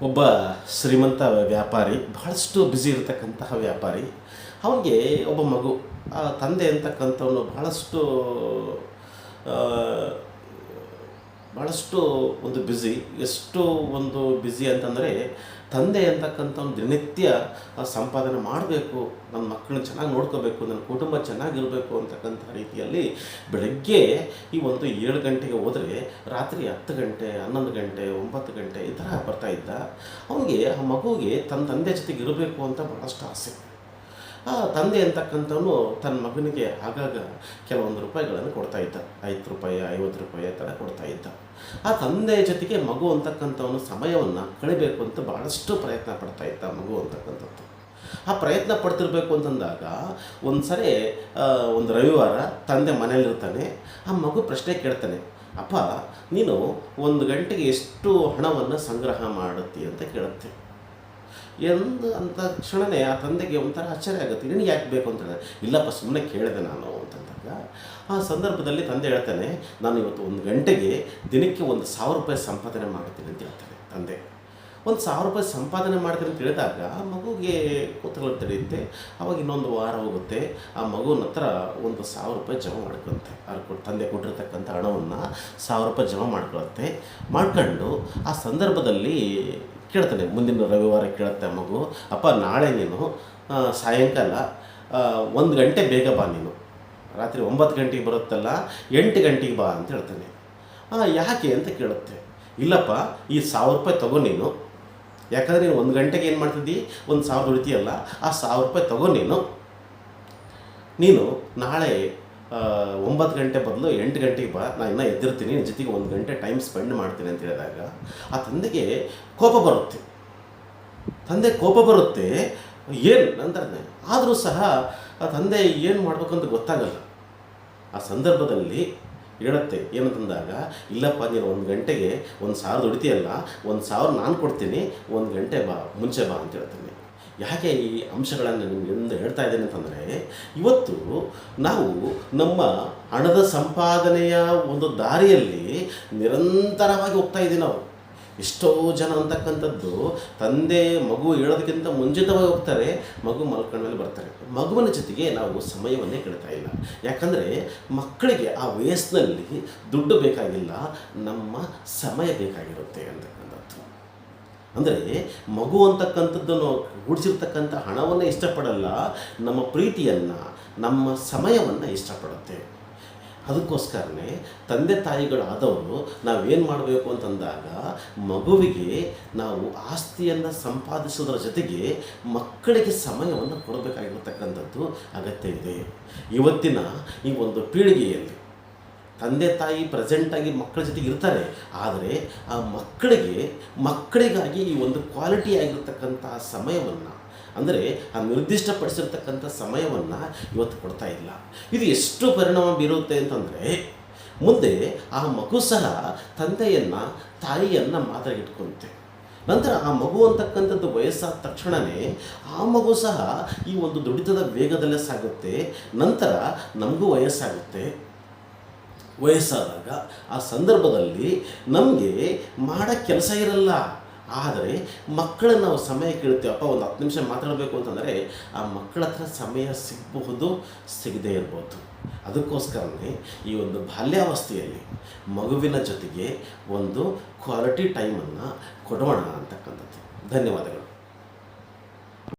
ಒಬ್ಬ ಶ್ರೀಮಂತ ವ್ಯಾಪಾರಿ, ಬಹಳಷ್ಟು ಬ್ಯುಸಿ ಇರತಕ್ಕಂತಹ ವ್ಯಾಪಾರಿ. ಅವನಿಗೆ ಒಬ್ಬ ಮಗು. ಆ ತಂದೆ ಅಂತಕ್ಕಂಥವನು ಆ, ಭಾಳಷ್ಟು ಒಂದು ಬ್ಯುಸಿ. ಎಷ್ಟು ಒಂದು ಬ್ಯುಸಿ ಅಂತಂದರೆ, ತಂದೆ ಅಂತಕ್ಕಂಥವ್ನು ದಿನನಿತ್ಯ ಸಂಪಾದನೆ ಮಾಡಬೇಕು, ನನ್ನ ಮಕ್ಕಳನ್ನ ಚೆನ್ನಾಗಿ ನೋಡ್ಕೋಬೇಕು, ನನ್ನ ಕುಟುಂಬ ಚೆನ್ನಾಗಿರಬೇಕು ಅಂತಕ್ಕಂಥ ರೀತಿಯಲ್ಲಿ ಬೆಳಗ್ಗೆ ಈ ಒಂದು 7 ಗಂಟೆಗೆ ಹೋದರೆ ರಾತ್ರಿ 10 ಗಂಟೆ, 11 ಗಂಟೆ, 9 ಗಂಟೆ ಈ ಥರ ಬರ್ತಾಯಿದ್ದ. ಅವನಿಗೆ ಆ ಮಗುವಿಗೆ ತನ್ನ ತಂದೆ ಜೊತೆಗೆ ಇರಬೇಕು ಅಂತ ಭಾಳಷ್ಟು ಆಸೆ. ಆ ತಂದೆ ಅಂತಕ್ಕಂಥವನು ತನ್ನ ಮಗನಿಗೆ ಆಗಾಗ ಕೆಲವೊಂದು ರೂಪಾಯಿಗಳನ್ನು ಕೊಡ್ತಾಯಿದ್ದ. 5 ರೂಪಾಯಿ, 50 ರೂಪಾಯಿ ಥರ ಕೊಡ್ತಾಯಿದ್ದ. ಆ ತಂದೆ ಜೊತೆಗೆ ಮಗು ಅಂತಕ್ಕಂಥವನು ಸಮಯವನ್ನು ಕಳಿಬೇಕು ಅಂತ ಭಾಳಷ್ಟು ಪ್ರಯತ್ನ ಪಡ್ತಾಯಿದ್ದ ಮಗು ಅಂತಕ್ಕಂಥದ್ದು. ಆ ಪ್ರಯತ್ನ ಪಡ್ತಿರ್ಬೇಕು ಅಂತಂದಾಗ ಒಂದು ಸರಿ ಒಂದು ರವಿವಾರ ತಂದೆ ಮನೇಲಿರ್ತಾನೆ. ಆ ಮಗು ಪ್ರಶ್ನೆ ಕೇಳ್ತಾನೆ, ಅಪ್ಪ ನೀನು 1 ಗಂಟೆಗೆ ಎಷ್ಟು ಹಣವನ್ನು ಸಂಗ್ರಹ ಮಾಡುತ್ತಿ ಅಂತ ಕೇಳುತ್ತೆ. ಅಂತ ಕ್ಷಣವೇ ಆ ತಂದೆಗೆ ಒಂಥರ ಆಶ್ಚರ್ಯ ಆಗುತ್ತೆ. ನಿನಗೆ ಯಾಕೆ ಬೇಕು ಅಂತ ಹೇಳಿದೆ. ಇಲ್ಲಪ್ಪ ಸುಮ್ಮನೆ ಕೇಳಿದೆ ನಾನು ಅಂತಂದಾಗ, ಆ ಸಂದರ್ಭದಲ್ಲಿ ತಂದೆ ಹೇಳ್ತಾನೆ, ನಾನು ಇವತ್ತು 1 ಗಂಟೆಗೆ ದಿನಕ್ಕೆ 1,000 ರೂಪಾಯಿ ಸಂಪಾದನೆ ಮಾಡ್ತೀನಿ ಅಂತ ಹೇಳ್ತಾನೆ ತಂದೆ. 1,000 ರೂಪಾಯಿ ಸಂಪಾದನೆ ಮಾಡ್ತೀನಿ ಅಂತ ಹೇಳಿದಾಗ ಮಗುಗೆ ಕುತೂಹಲ ತಿಳಿಯುತ್ತೆ. ಅವಾಗ ಇನ್ನೊಂದು ವಾರ ಹೋಗುತ್ತೆ. ಆ ಮಗುವಿನ ಹತ್ರ 1,000 ರೂಪಾಯಿ ಜಮಾ ಮಾಡ್ಕೊಳುತ್ತೆ. ತಂದೆ ಕೊಟ್ಟಿರ್ತಕ್ಕಂಥ ಹಣವನ್ನು 1,000 ರೂಪಾಯಿ ಜಮಾ ಮಾಡ್ಕೊಂಡು ಆ ಸಂದರ್ಭದಲ್ಲಿ ಕೇಳ್ತಾನೆ. ಮುಂದಿನ ರವಿವಾರ ಕೇಳುತ್ತೆ ಆ ಮಗು, ಅಪ್ಪ ನಾಳೆ ನೀನು ಸಾಯಂಕಾಲ 1 ಗಂಟೆ ಬೇಗ ಬಾ, ನೀನು ರಾತ್ರಿ 9 ಗಂಟೆಗೆ ಬರುತ್ತಲ್ಲ 8 ಗಂಟೆಗೆ ಬಾ ಅಂತ ಹೇಳ್ತಾನೆ. ಯಾಕೆ ಅಂತ ಕೇಳುತ್ತೆ. ಇಲ್ಲಪ್ಪ ಈ 1,000 ರೂಪಾಯಿ ತಗೋ ನೀನು, ಯಾಕಂದರೆ ನೀನು 1 ಗಂಟೆಗೆ ಏನು ಮಾಡ್ತಿದ್ದಿ, 1,000 ದುಡಿತೀಯಲ್ಲ, ಆ 1,000 ರೂಪಾಯಿ ತಗೋ ನೀನು ನಾಳೆ 9 ಗಂಟೆ ಬದಲು 8 ಗಂಟೆಗೆ ಬಾ, ನಾನು ಇನ್ನೂ ಎದ್ದಿರ್ತೀನಿ, ನಿನ್ನ ಜೊತೆಗೆ 1 ಗಂಟೆ ಟೈಮ್ ಸ್ಪೆಂಡ್ ಮಾಡ್ತೀನಿ ಅಂತ ಹೇಳಿದಾಗ ಆ ತಂದೆಗೆ ಕೋಪ ಬರುತ್ತೆ. ಏನು ಅಂತಾನೆ. ಆದರೂ ಸಹ ಆ ತಂದೆ ಏನು ಮಾಡ್ಬೇಕಂತ ಗೊತ್ತಾಗಲ್ಲ. ಆ ಸಂದರ್ಭದಲ್ಲಿ ಹೇಳುತ್ತೆ ಏನಂತಂದಾಗ, ಇಲ್ಲಪ್ಪ ನೀನು 1 ಗಂಟೆಗೆ 1,000 ದುಡಿತೀಯಲ್ಲ, 1,000 ನಾನು ಕೊಡ್ತೀನಿ, 1 ಗಂಟೆ ಬಾ, ಮುಂಚೆ ಬಾ ಅಂತ ಹೇಳ್ತೀನಿ. ಯಾಕೆ ಈ ಅಂಶಗಳನ್ನು ನಿಮಗಿಂದ ಹೇಳ್ತಾ ಇದ್ದೇನೆ ಅಂತಂದರೆ, ಇವತ್ತು ನಾವು ನಮ್ಮ ಹಣದ ಸಂಪಾದನೆಯ ಒಂದು ದಾರಿಯಲ್ಲಿ ನಿರಂತರವಾಗಿ ಹೋಗ್ತಾ ಇದ್ದೀವಿ. ನಾವು ಎಷ್ಟೋ ಜನ ಅಂತಕ್ಕಂಥದ್ದು ತಂದೆ ಮಗು ಹೇಳೋದಕ್ಕಿಂತ ಮುಂಚಿತವಾಗಿ ಹೋಗ್ತಾರೆ, ಮಗು ಮಲ್ಕೊಂಡ ಮೇಲೆ ಬರ್ತಾರೆ. ಮಗುವಿನ ಜೊತೆಗೆ ನಾವು ಸಮಯವನ್ನೇ ಕೇಳ್ತಾ ಇಲ್ಲ. ಯಾಕಂದರೆ ಮಕ್ಕಳಿಗೆ ಆ ವಯಸ್ಸಿನಲ್ಲಿ ದುಡ್ಡು ಬೇಕಾಗಿಲ್ಲ, ನಮ್ಮ ಸಮಯ ಬೇಕಾಗಿರುತ್ತೆ ಅಂತಕ್ಕಂಥದ್ದು. ಅಂದರೆ ಮಗು ಅಂತಕ್ಕಂಥದ್ದನ್ನು ಹೂಡಿಸಿರ್ತಕ್ಕಂಥ ಹಣವನ್ನು ಇಷ್ಟಪಡಲ್ಲ, ನಮ್ಮ ಪ್ರೀತಿಯನ್ನು, ನಮ್ಮ ಸಮಯವನ್ನು ಇಷ್ಟಪಡುತ್ತೆ. ಅದಕ್ಕೋಸ್ಕರನೇ ತಂದೆ ತಾಯಿಗಳಾದವರು ನಾವೇನು ಮಾಡಬೇಕು ಅಂತಂದಾಗ, ಮಗುವಿಗೆ ನಾವು ಆಸ್ತಿಯನ್ನು ಸಂಪಾದಿಸೋದ್ರ ಜೊತೆಗೆ ಮಕ್ಕಳಿಗೆ ಸಮಯವನ್ನು ಕೊಡಬೇಕಾಗಿರ್ತಕ್ಕಂಥದ್ದು ಅಗತ್ಯ ಇದೆ. ಇವತ್ತಿನ ಈ ಒಂದು ಪೀಳಿಗೆಯಲ್ಲಿ ತಂದೆ ತಾಯಿ ಪ್ರೆಸೆಂಟಾಗಿ ಮಕ್ಕಳ ಜೊತೆಗೆ ಇರ್ತಾರೆ, ಆದರೆ ಆ ಮಕ್ಕಳಿಗಾಗಿ ಈ ಒಂದು ಕ್ವಾಲಿಟಿ ಆಗಿರ್ತಕ್ಕಂಥ ಸಮಯವನ್ನು, ಅಂದರೆ ಆ ನಿರ್ದಿಷ್ಟಪಡಿಸಿರ್ತಕ್ಕಂಥ ಸಮಯವನ್ನು ಇವತ್ತು ಕೊಡ್ತಾ ಇಲ್ಲ. ಇದು ಎಷ್ಟು ಪರಿಣಾಮ ಬೀರುತ್ತೆ ಅಂತಂದರೆ, ಮುಂದೆ ಆ ಮಗು ಸಹ ತಂದೆಯನ್ನು ತಾಯಿಯನ್ನು ಮಾತಾಗಿಟ್ಕೊಂತೆ. ನಂತರ ಆ ಮಗು ಅಂತಕ್ಕಂಥದ್ದು ವಯಸ್ಸಾದ ತಕ್ಷಣವೇ ಆ ಮಗು ಸಹ ಈ ಒಂದು ದುಡಿತದ ವೇಗದಲ್ಲೇ ಸಾಗುತ್ತೆ. ನಂತರ ನಮಗೂ ವಯಸ್ಸಾದಾಗ ಆ ಸಂದರ್ಭದಲ್ಲಿ ನಮಗೆ ಮಾಡೋಕ್ಕೆ ಕೆಲಸ ಇರಲ್ಲ. ಆದರೆ ಮಕ್ಕಳನ್ನು ನಾವು ಸಮಯ ಕೇಳ್ತೀವಿ. ಅಪ್ಪ ಒಂದು 10 ನಿಮಿಷ ಮಾತಾಡಬೇಕು ಅಂತಂದರೆ ಆ ಮಕ್ಕಳ ಹತ್ರ ಸಮಯ ಸಿಗಬಹುದು, ಸಿಗದೇ ಇರ್ಬೋದು. ಅದಕ್ಕೋಸ್ಕರನೇ ಈ ಒಂದು ಬಾಲ್ಯಾವಸ್ಥೆಯಲ್ಲಿ ಮಗುವಿನ ಜೊತೆಗೆ ಒಂದು ಕ್ವಾಲಿಟಿ ಟೈಮನ್ನು ಕೊಡೋಣ ಅಂತಕ್ಕಂಥದ್ದು. ಧನ್ಯವಾದಗಳು.